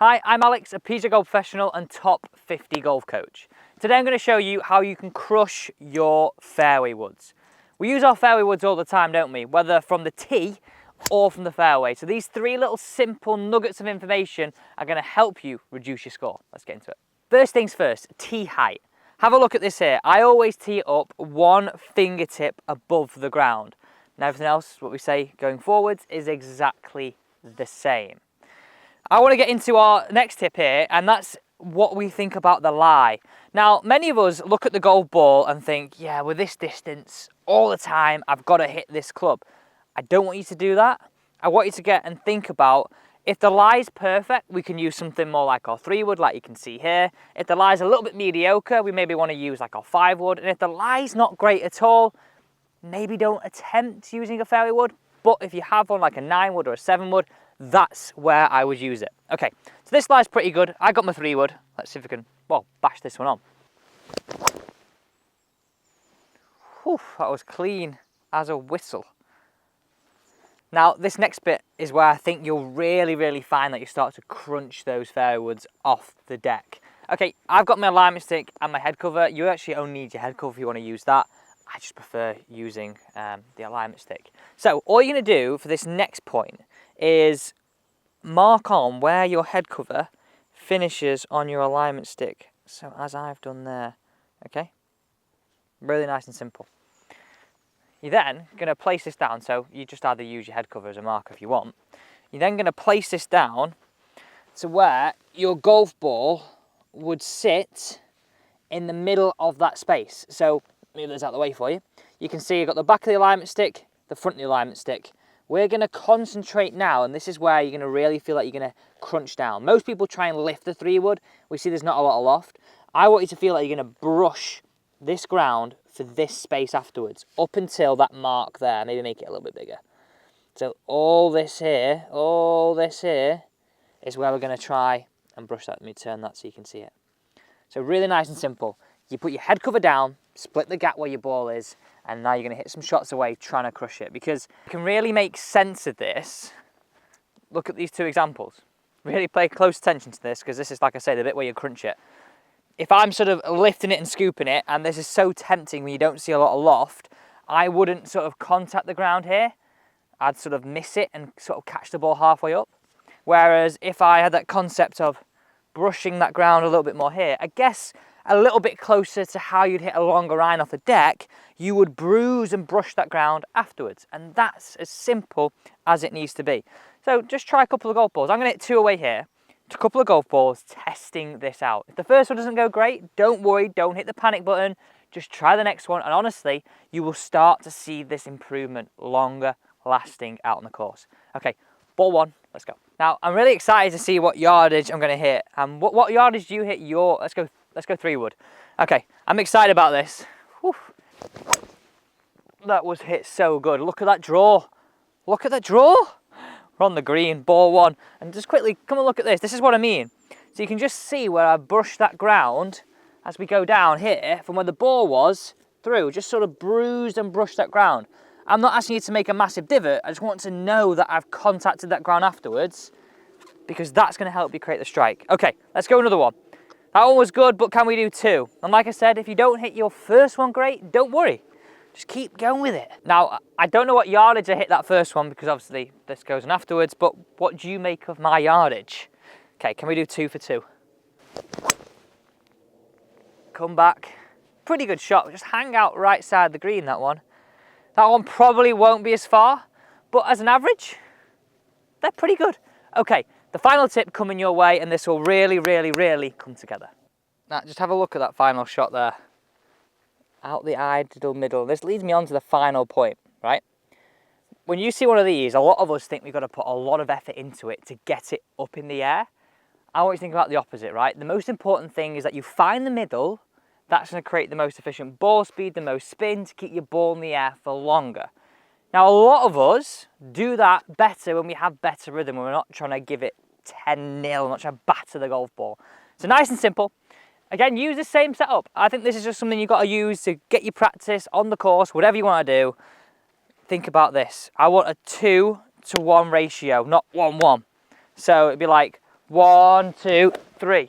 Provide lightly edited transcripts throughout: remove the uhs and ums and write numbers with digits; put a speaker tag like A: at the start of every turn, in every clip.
A: Hi, I'm Alex, a PGA Golf professional and top 50 golf coach. Today I'm going to show you how you can crush your fairway woods. We use our fairway woods all the time, don't we? Whether from the tee or from the fairway. So these three little simple nuggets of information are going to help you reduce your score. Let's get into it. First things first, tee height. Have a look at this here. I always tee up one fingertip above the ground. And everything else, what we say going forwards, is exactly the same. I want to get into our next tip here, and that's what we think about the lie. Now, many of us look at the golf ball and think, yeah, with this distance, all the time, I've got to hit this club. I don't want you to do that. I want you to get and think about, if the lie is perfect, we can use something more like our 3-wood, like you can see here. If the lie is a little bit mediocre, we maybe want to use like our 5-wood. And if the lie is not great at all, maybe don't attempt using a fairway wood. But if you have one like a 9-wood or a 7-wood, that's where I would use it. Okay, so this lie's pretty good. I got my 3-wood. Let's see if we can, well, bash this one on. Whew, that was clean as a whistle. Now, this next bit is where I think you'll really find that you start to crunch those fairway woods off the deck. Okay, I've got my alignment stick and my head cover. You actually only need your head cover if you want to use that. I just prefer using the alignment stick. So all you're going to do for this next point is mark on where your head cover finishes on your alignment stick. So as I've done there, okay? Really nice and simple. You're then going to place this down, so you just either use your head cover as a marker if you want. You're then going to place this down to where your golf ball would sit in the middle of that space. So let me move this out of the way for you. You can see you've got the back of the alignment stick, the front of the alignment stick. We're going to concentrate now, and this is where you're going to really feel like you're going to crunch down. Most people try and lift the 3-wood. We see there's not a lot of loft. I want you to feel like you're going to brush this ground for this space afterwards, up until that mark there. Maybe make it a little bit bigger. So all this here is where we're going to try and brush that. Let me turn that so you can see it. So really nice and simple. You put your head cover down, split the gap where your ball is, and now you're going to hit some shots away trying to crush it. Because you can really make sense of this. Look at these two examples. Really pay close attention to this, because this is, like I say, the bit where you crunch it. If I'm sort of lifting it and scooping it, and this is so tempting when you don't see a lot of loft, I wouldn't sort of contact the ground here. I'd sort of miss it and sort of catch the ball halfway up. Whereas if I had that concept of brushing that ground a little bit more here, I guess a little bit closer to how you'd hit a longer iron off the deck, you would bruise and brush that ground afterwards. And that's as simple as it needs to be. So just try a couple of golf balls. I'm going to hit 2 away here. A couple of golf balls testing this out. If the first one doesn't go great, don't worry, don't hit the panic button. Just try the next one, and honestly, you will start to see this improvement longer lasting out on the course. Okay, ball 1, let's go. Now, I'm really excited to see what yardage I'm going to hit. And what yardage do you hit your, let's go 3-wood. Okay, I'm excited about this. Whew. That was hit so good. Look at that draw. Look at that draw. We're on the green, ball 1. And just quickly, come and look at this. This is what I mean. So you can just see where I brushed that ground as we go down here from where the ball was through. Just sort of bruised and brushed that ground. I'm not asking you to make a massive divot. I just want to know that I've contacted that ground afterwards, because that's going to help you create the strike. Okay, let's go another one. That one was good, but can we do 2? And like I said, if you don't hit your first one great, don't worry. Just keep going with it. Now, I don't know what yardage I hit that first one, because obviously this goes on afterwards, but what do you make of my yardage? Okay, can we do 2 for 2? Come back. Pretty good shot. Just hang out right side the green, that one. That one probably won't be as far, but as an average, they're pretty good. Okay, the final tip coming your way, and this will really come together. Now, just have a look at that final shot there. Out the ideal middle. This leads me on to the final point, right? When you see one of these, a lot of us think we've got to put a lot of effort into it to get it up in the air. I want you to think about the opposite, right? The most important thing is that you find the middle. That's going to create the most efficient ball speed, the most spin to keep your ball in the air for longer. Now, a lot of us do that better when we have better rhythm, when we're not trying to give it 10-0, not trying to batter the golf ball. So nice and simple. Again, use the same setup. I think this is just something you've got to use to get your practice on the course, whatever you want to do. Think about this. I want a 2-to-1 ratio, not 1-1. So it'd be like 1, 2, 3.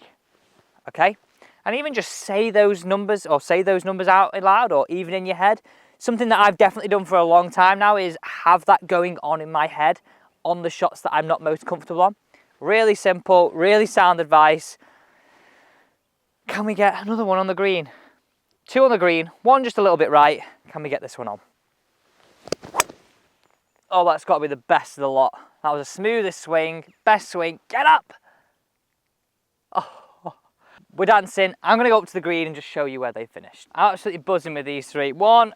A: Okay? And even just say those numbers, or say those numbers out loud, or even in your head. Something that I've definitely done for a long time now is have that going on in my head on the shots that I'm not most comfortable on. Really simple, really sound advice. Can we get another one on the green? 2 on the green, 1 just a little bit right. Can we get this one on? Oh, that's got to be the best of the lot. That was the smoothest swing, best swing. Get up! Oh, we're dancing. I'm going to go up to the green and just show you where they finished. Absolutely buzzing with these 3. 1,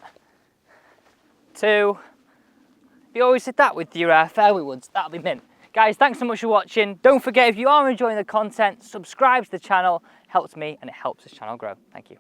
A: 2. If you always did that with your fairway woods, that'll be mint. Guys, thanks so much for watching. Don't forget, if you are enjoying the content, subscribe to the channel. Helps me and it helps this channel grow. Thank you.